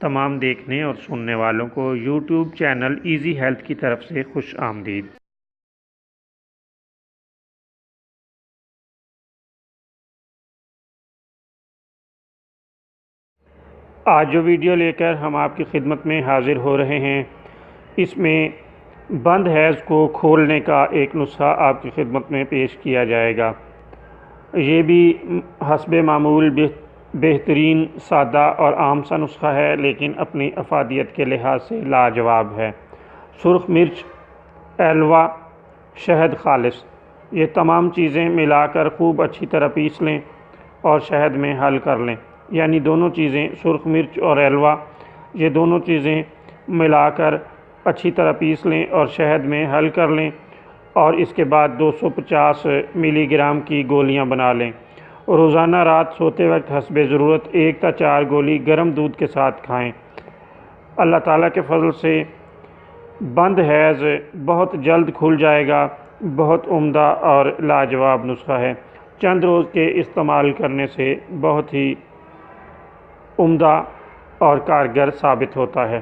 تمام دیکھنے اور سننے والوں کو یوٹیوب چینل ایزی ہیلتھ کی طرف سے خوش آمدید۔ آج جو ویڈیو لے کر ہم آپ کی خدمت میں حاضر ہو رہے ہیں، اس میں بند حیض کو کھولنے کا ایک نسخہ آپ کی خدمت میں پیش کیا جائے گا۔ یہ بھی حسب معمول بہترین، سادہ اور عام سا نسخہ ہے، لیکن اپنی افادیت کے لحاظ سے لاجواب ہے۔ سرخ مرچ، ایلوا، شہد خالص، یہ تمام چیزیں ملا کر خوب اچھی طرح پیس لیں اور شہد میں حل کر لیں، یعنی دونوں چیزیں سرخ مرچ اور ایلوا، یہ دونوں چیزیں ملا کر اچھی طرح پیس لیں اور شہد میں حل کر لیں، اور اس کے بعد 250 ملی گرام کی گولیاں بنا لیں۔ روزانہ رات سوتے وقت حسب ضرورت 1 تا 4 گولی گرم دودھ کے ساتھ کھائیں۔ اللہ تعالیٰ کے فضل سے بند حیض بہت جلد کھل جائے گا۔ بہت عمدہ اور لاجواب نسخہ ہے، چند روز کے استعمال کرنے سے بہت ہی عمدہ اور کارگر ثابت ہوتا ہے۔